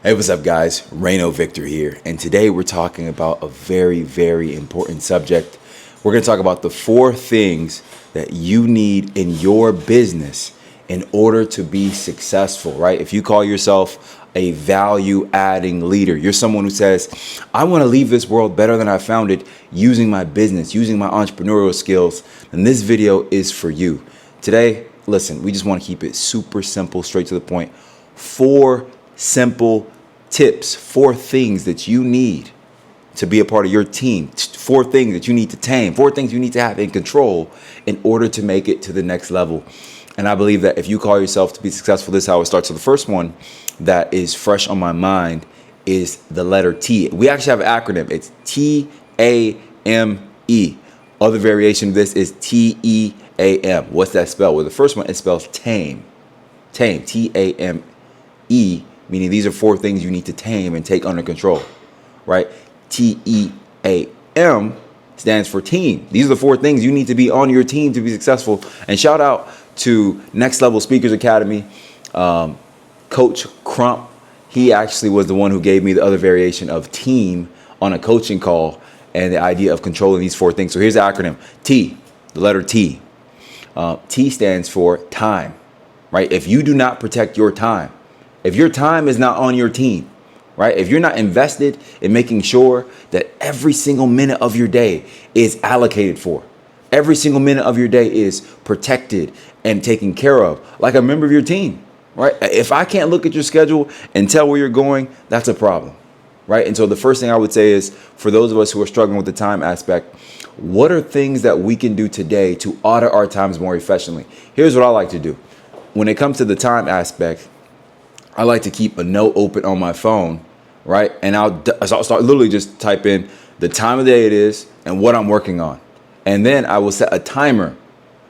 Hey, what's up, guys? Reno Victor here, and today we're talking about a very, very important subject. We're going to talk about the 4 things that you need in your business in order to be successful, right? If you call yourself a value adding leader, you're someone who says, I want to leave this world better than I found it using my business, using my entrepreneurial skills, then this video is for you. Today, listen, we just want to keep it super simple, straight to the point. 4 simple tips, 4 things that you need to be a part of your team, 4 things that you need to tame, 4 things you need to have in control in order to make it to the next level. And I believe that if you call yourself to be successful, this is how it starts. So the first one that is fresh on my mind is the letter T. We actually have an acronym. It's TAME. Other variation of this is TEAM. What's that spell? Well, the first one, it spells tame. Tame, TAME. Meaning these are 4 things you need to tame and take under control, right? TEAM stands for team. These are the 4 things you need to be on your team to be successful. And shout out to Next Level Speakers Academy, Coach Crump. He actually was the one who gave me the other variation of team on a coaching call and the idea of controlling these 4 things. So here's the acronym. T, the letter T. T stands for time, right? If you do not protect your time, if your time is not on your team, right? If you're not invested in making sure that every single minute of your day is allocated for, every single minute of your day is protected and taken care of, like a member of your team, right? If I can't look at your schedule and tell where you're going, that's a problem, right? And so the first thing I would say is, for those of us who are struggling with the time aspect, what are things that we can do today to audit our times more efficiently? Here's what I like to do. When it comes to the time aspect, I like to keep a note open on my phone, right? And I'll start literally just type in the time of the day it is and what I'm working on. And then I will set a timer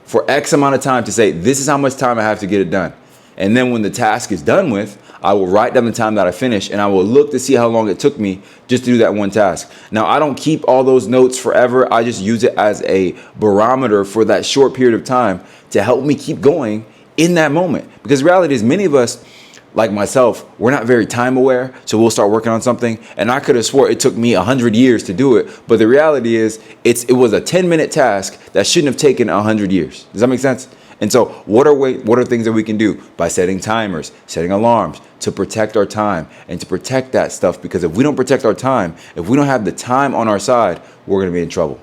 for X amount of time to say, this is how much time I have to get it done. And then when the task is done with, I will write down the time that I finished, and I will look to see how long it took me just to do that one task. Now, I don't keep all those notes forever. I just use it as a barometer for that short period of time to help me keep going in that moment. Because the reality is, many of us, like myself, we're not very time aware. So we'll start working on something, and I could have swore it took me 100 years to do it. But the reality is it was a 10-minute task that shouldn't have taken 100 years. Does that make sense? And so what are things that we can do by setting timers, setting alarms to protect our time and to protect that stuff? Because if we don't protect our time, if we don't have the time on our side, we're going to be in trouble.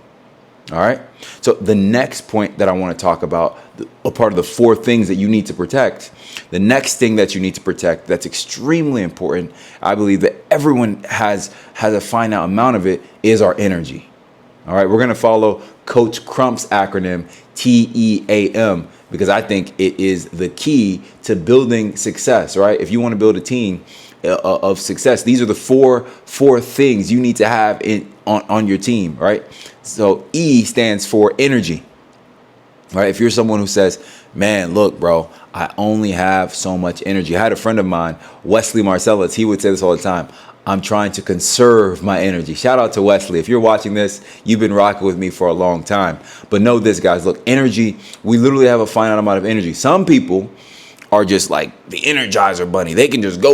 All right. So the next point that I want to talk about, a part of the 4 things that you need to protect, the next thing that you need to protect that's extremely important, I believe that everyone has a finite amount of it, is our energy. All right. We're going to follow Coach Crump's acronym, TEAM, because I think it is the key to building success. Right. If you want to build a team of success, these are the four things you need to have on your team, right? So E stands for energy, right? If you're someone who says, man, look, bro, I only have so much energy. I had a friend of mine, Wesley Marcellus, he would say this all the time. I'm trying to conserve my energy. Shout out to Wesley. If you're watching this, you've been rocking with me for a long time. But know this, guys, look, energy, we literally have a finite amount of energy. Some people are just like the Energizer Bunny. They can just go.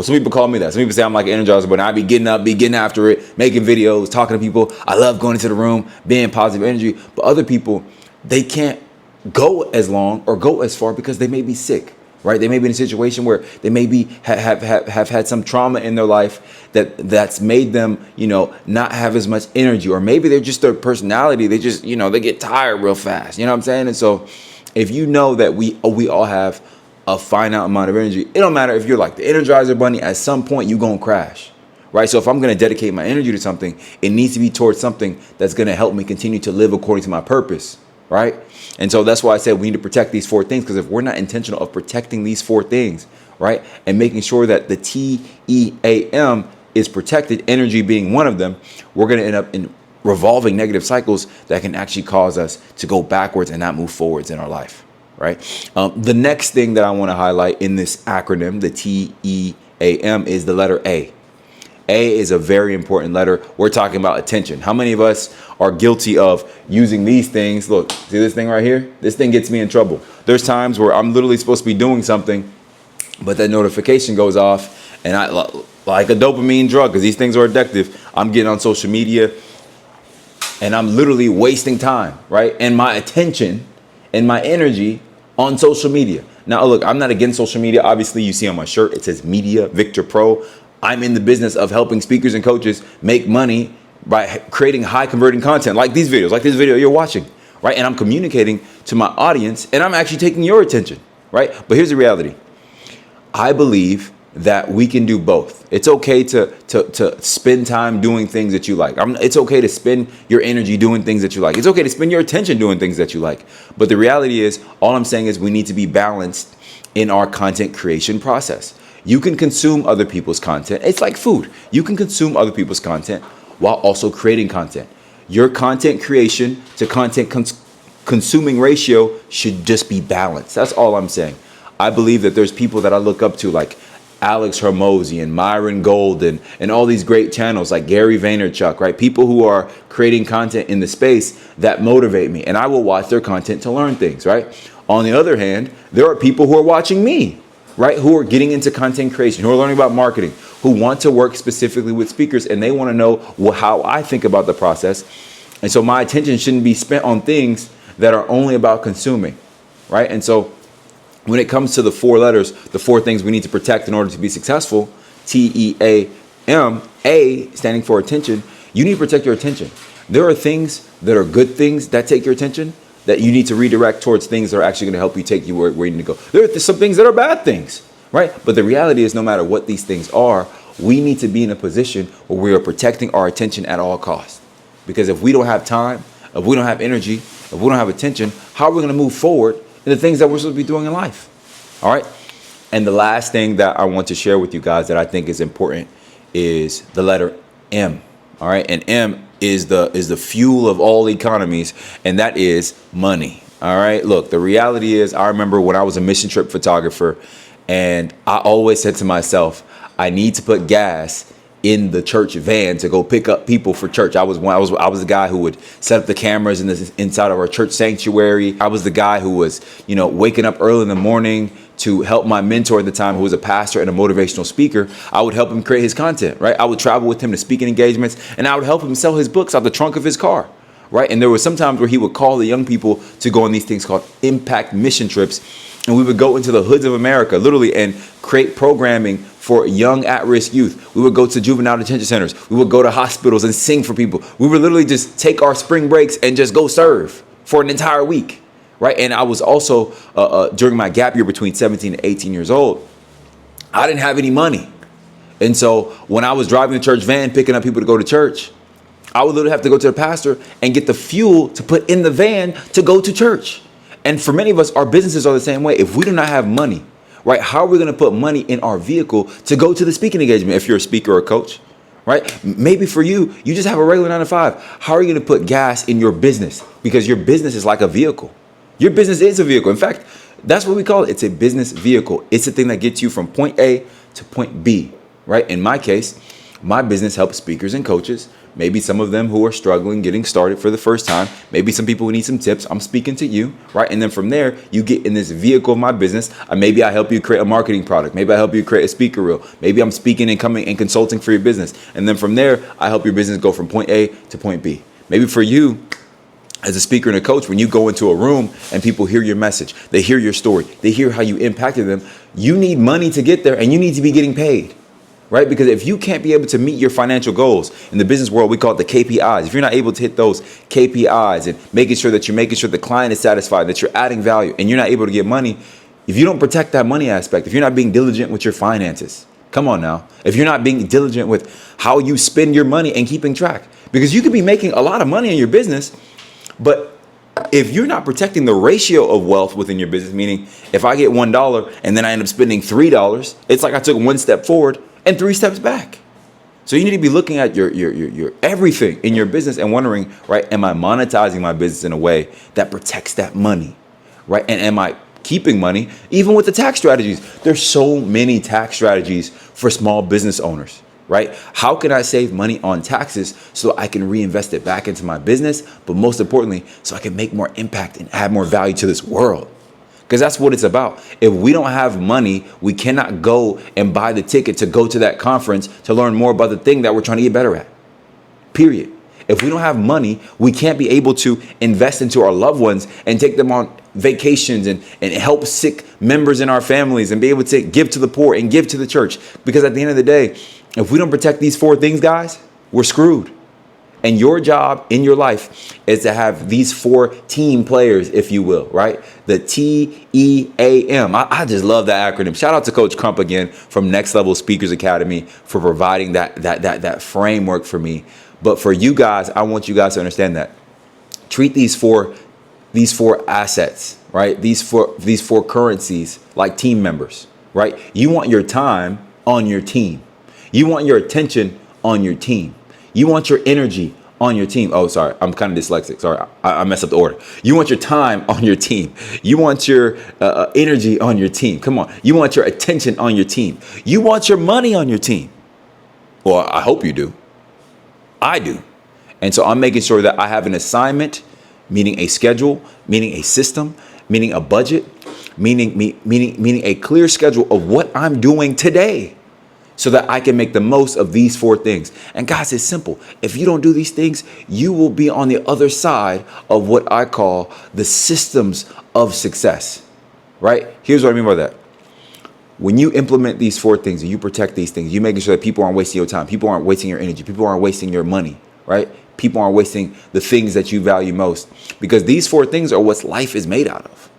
Some people call me that. Some people say I'm like an Energizer Bunny. I be getting up, be getting after it, making videos, talking to people. I love going into the room, being positive energy. But other people, they can't go as long or go as far because they may be sick, right? They may be in a situation where they maybe have had some trauma in their life that's made them, not have as much energy. Or maybe they're just their personality. They just, they get tired real fast. You know what I'm saying? And so if you know that we all have a finite amount of energy, it don't matter if you're like the Energizer Bunny, at some point you're going to crash, right? So if I'm going to dedicate my energy to something, it needs to be towards something that's going to help me continue to live according to my purpose, right? And so that's why I said we need to protect these 4 things, because if we're not intentional of protecting these 4 things, right, and making sure that the TEAM is protected, energy being one of them, we're going to end up in revolving negative cycles that can actually cause us to go backwards and not move forwards in our life, right? The next thing that I want to highlight in this acronym, the TEAM, is the letter A. A is a very important letter. We're talking about attention. How many of us are guilty of using these things? Look, see this thing right here? This thing gets me in trouble. There's times where I'm literally supposed to be doing something, but that notification goes off And like a dopamine drug, because these things are addictive. I'm getting on social media and I'm literally wasting time, right? And my attention and my energy on social media. Now, look, I'm not against social media. Obviously, you see on my shirt, it says Media Victor Pro. I'm in the business of helping speakers and coaches make money by creating high converting content like these videos, like this video you're watching, right? And I'm communicating to my audience and I'm actually taking your attention, right? But here's the reality. I believe that we can do both. It's okay to spend time doing things that you like. It's okay to spend your energy doing things that you like. It's okay to spend your attention doing things that you like. But the reality is, all I'm saying is we need to be balanced in our content creation process. You can consume other people's content. It's like food. You can consume other people's content while also creating content. Your content creation to content consuming ratio should just be balanced. That's all I'm saying. I believe that there's people that I look up to like Alex Hormozy and Myron Golden and all these great channels like Gary Vaynerchuk, right? People who are creating content in the space that motivate me, and I will watch their content to learn things, right? On the other hand, there are people who are watching me, right? Who are getting into content creation, who are learning about marketing, who want to work specifically with speakers, and they want to know how I think about the process. And so my attention shouldn't be spent on things that are only about consuming, right? And so when it comes to the four letters, the four things we need to protect in order to be successful, TEAM, A standing for attention, you need to protect your attention. There are things that are good things that take your attention that you need to redirect towards things that are actually going to help you take you where you need to go. There are some things that are bad things, right? But the reality is no matter what these things are, we need to be in a position where we are protecting our attention at all costs. Because if we don't have time, if we don't have energy, if we don't have attention, how are we going to move forward in the things that we're supposed to be doing in life? All right. And the last thing that I want to share with you guys that I think is important is the letter M. All right. And M is the fuel of all economies, and that is money. All right. Look, the reality is I remember when I was a mission trip photographer, and I always said to myself, I need to put gas in the church van to go pick up people for church. I was the guy who would set up the cameras inside of our church sanctuary. I was the guy who was, waking up early in the morning to help my mentor at the time, who was a pastor and a motivational speaker. I would help him create his content, right? I would travel with him to speaking engagements, and I would help him sell his books out the trunk of his car, right? And there was some times where he would call the young people to go on these things called impact mission trips. And we would go into the hoods of America, literally, and create programming for young at-risk youth. We would go to juvenile detention centers. We would go to hospitals and sing for people. We would literally just take our spring breaks and just go serve for an entire week, right? And I was also, during my gap year between 17 and 18 years old, I didn't have any money. And so when I was driving the church van, picking up people to go to church, I would literally have to go to the pastor and get the fuel to put in the van to go to church. And for many of us, our businesses are the same way. If we do not have money, right, how are we going to put money in our vehicle to go to the speaking engagement if you're a speaker or a coach, right? Maybe for you, you just have a regular 9 to 5. How are you going to put gas in your business? Because your business is like a vehicle. Your business is a vehicle. In fact, that's what we call it. It's a business vehicle. It's the thing that gets you from point A to point B, right? In my case, my business helps speakers and coaches, maybe some of them who are struggling, getting started for the first time, maybe some people who need some tips. I'm speaking to you, right? And then from there, you get in this vehicle of my business. Maybe I help you create a marketing product. Maybe I help you create a speaker reel. Maybe I'm speaking and coming and consulting for your business. And then from there, I help your business go from point A to point B. Maybe for you, as a speaker and a coach, when you go into a room and people hear your message, they hear your story, they hear how you impacted them, you need money to get there and you need to be getting paid. Right? Because if you can't be able to meet your financial goals in the business world, we call it the KPIs. If you're not able to hit those KPIs and making sure the client is satisfied, that you're adding value and you're not able to get money, if you don't protect that money aspect, if you're not being diligent with your finances, come on now. If you're not being diligent with how you spend your money and keeping track, because you could be making a lot of money in your business, but if you're not protecting the ratio of wealth within your business, meaning if I get $1 and then I end up spending $3, it's like I took one step forward and 3 steps back. So you need to be looking at your everything in your business and wondering, right, am I monetizing my business in a way that protects that money, right? And am I keeping money even with the tax strategies? There's so many tax strategies for small business owners, right? How can I save money on taxes so I can reinvest it back into my business, but most importantly, so I can make more impact and add more value to this world? Because that's what it's about. If we don't have money, we cannot go and buy the ticket to go to that conference to learn more about the thing that we're trying to get better at. Period. If we don't have money, we can't be able to invest into our loved ones and take them on vacations and help sick members in our families and be able to give to the poor and give to the church. Because at the end of the day, if we don't protect these 4 things, guys, we're screwed. And your job in your life is to have these 4 team players, if you will, right? The TEAM. I just love that acronym. Shout out to Coach Crump again from Next Level Speakers Academy for providing that framework for me. But for you guys, I want you guys to understand that. Treat these four assets, right? These four currencies like team members, right? You want your time on your team. You want your attention on your team. You want your energy on your team. Oh, sorry. I'm kind of dyslexic. Sorry. I messed up the order. You want your time on your team. You want your energy on your team. Come on. You want your attention on your team. You want your money on your team. Well, I hope you do. I do. And so I'm making sure that I have an assignment, meaning a schedule, meaning a system, meaning a budget, meaning a clear schedule of what I'm doing today, so that I can make the most of these 4 things. And guys, it's simple. If you don't do these things, you will be on the other side of what I call the systems of success, right? Here's what I mean by that. When you implement these 4 things and you protect these things, you're making sure that people aren't wasting your time. People aren't wasting your energy. People aren't wasting your money, right? People aren't wasting the things that you value most, because these 4 things are what life is made out of,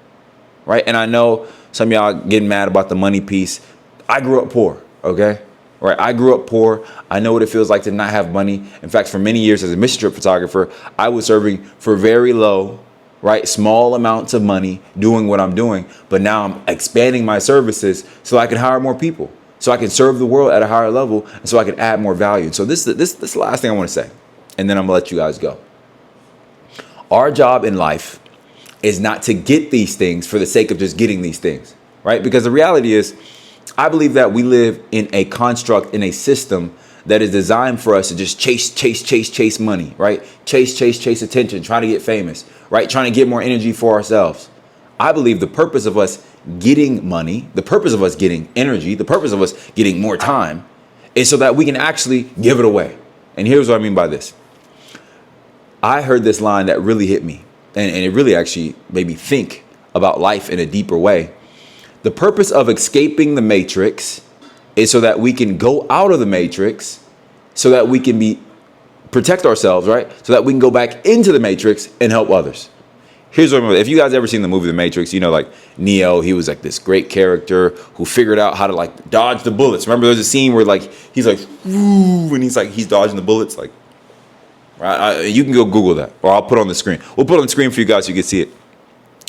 right? And I know some of y'all getting mad about the money piece. I grew up poor. Okay. Right. I grew up poor. I know what it feels like to not have money. In fact, for many years as a mission trip photographer, I was serving for very low, right, small amounts of money doing what I'm doing. But now I'm expanding my services so I can hire more people, so I can serve the world at a higher level, and so I can add more value. So this is the last thing I want to say, and then I'm gonna let you guys go. Our job in life is not to get these things for the sake of just getting these things, right? Because the reality is, I believe that we live in a construct, in a system that is designed for us to just chase money, right? Chase attention, trying to get famous, right? Trying to get more energy for ourselves. I believe the purpose of us getting money, the purpose of us getting energy, the purpose of us getting more time is so that we can actually give it away. And here's what I mean by this. I heard this line that really hit me, and it really actually made me think about life in a deeper way. The purpose of escaping the matrix is so that we can go out of the matrix, so that we can protect ourselves, right? So that we can go back into the matrix and help others. Here's what I remember. If you guys ever seen the movie The Matrix, you know, like Neo, he was like this great character who figured out how to like dodge the bullets. Remember there's a scene where like he's like, woo, and he's dodging the bullets. Like, right? You can go Google that, or I'll put it on the screen. We'll put it on the screen for you guys so you can see it.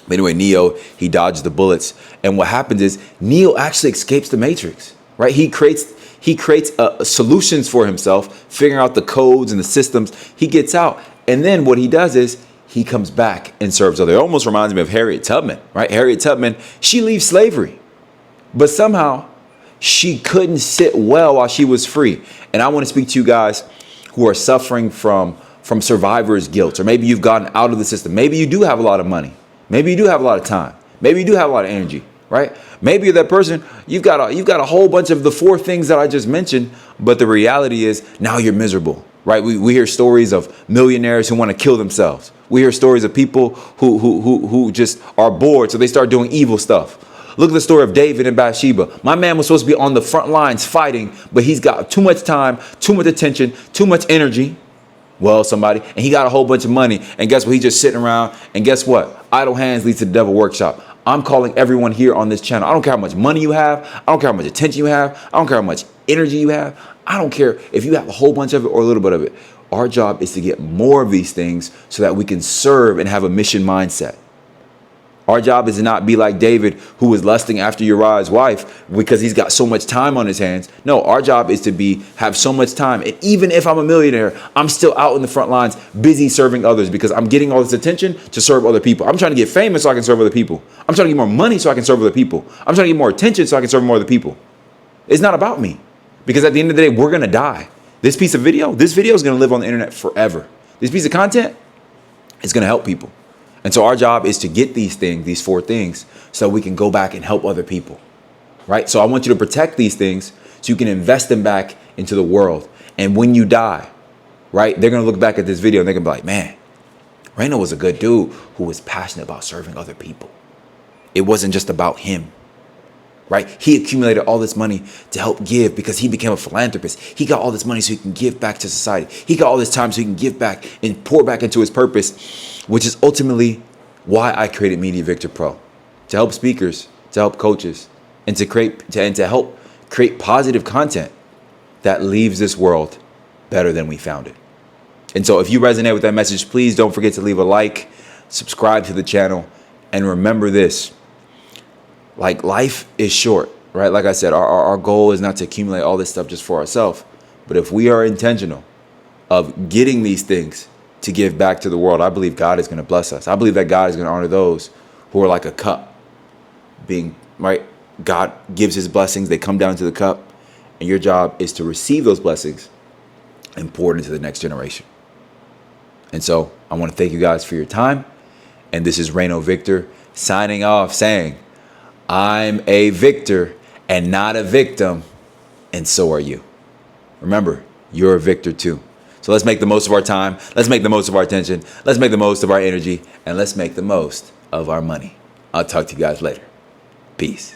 But anyway, Neo, he dodges the bullets. And what happens is Neo actually escapes the matrix, right? He creates solutions for himself, figuring out the codes and the systems. He gets out. And then what he does is he comes back and serves others. It almost reminds me of Harriet Tubman, right? Harriet Tubman, she leaves slavery, but somehow she couldn't sit well while she was free. And I want to speak to you guys who are suffering from survivor's guilt, or maybe you've gotten out of the system. Maybe you do have a lot of money. Maybe you do have a lot of time. Maybe you do have a lot of energy, right? Maybe you're that person, you've got a whole bunch of the 4 things that I just mentioned, but the reality is now you're miserable, right? We hear stories of millionaires who want to kill themselves. We hear stories of people who just are bored, so they start doing evil stuff. Look at the story of David and Bathsheba. My man was supposed to be on the front lines fighting, but he's got too much time, too much attention, too much energy. And he got a whole bunch of money. And guess what? He's just sitting around. And guess what? Idle hands leads to the devil workshop. I'm calling everyone here on this channel. I don't care how much money you have. I don't care how much attention you have. I don't care how much energy you have. I don't care if you have a whole bunch of it or a little bit of it. Our job is to get more of these things so that we can serve and have a mission mindset. Our job is to not be like David, who was lusting after Uriah's wife because he's got so much time on his hands. No, our job is to have so much time. And even if I'm a millionaire, I'm still out in the front lines, busy serving others, because I'm getting all this attention to serve other people. I'm trying to get famous so I can serve other people. I'm trying to get more money so I can serve other people. I'm trying to get more attention so I can serve more other people. It's not about me, because at the end of the day, we're going to die. This video is going to live on the internet forever. This piece of content is going to help people. And so our job is to get these things, these 4 things, so we can go back and help other people, right? So I want you to protect these things so you can invest them back into the world. And when you die, right, they're going to look back at this video and they're going to be like, man, Reno was a good dude who was passionate about serving other people. It wasn't just about him, right? He accumulated all this money to help give because he became a philanthropist. He got all this money so he can give back to society. He got all this time so he can give back and pour back into his purpose, which is ultimately why I created Media Victor Pro, to help speakers, to help coaches, and to help create positive content that leaves this world better than we found it. And so if you resonate with that message, please don't forget to leave a like, subscribe to the channel, and remember this. Like, life is short, right? Like I said, our goal is not to accumulate all this stuff just for ourselves. But if we are intentional of getting these things to give back to the world, I believe God is going to bless us. I believe that God is going to honor those who are like a cup being, right? God gives his blessings. They come down to the cup. And your job is to receive those blessings and pour it into the next generation. And so I want to thank you guys for your time. And this is Reno Victor signing off saying, I'm a victor and not a victim. And so are you. Remember, you're a victor too. So let's make the most of our time. Let's make the most of our attention. Let's make the most of our energy. And let's make the most of our money. I'll talk to you guys later. Peace.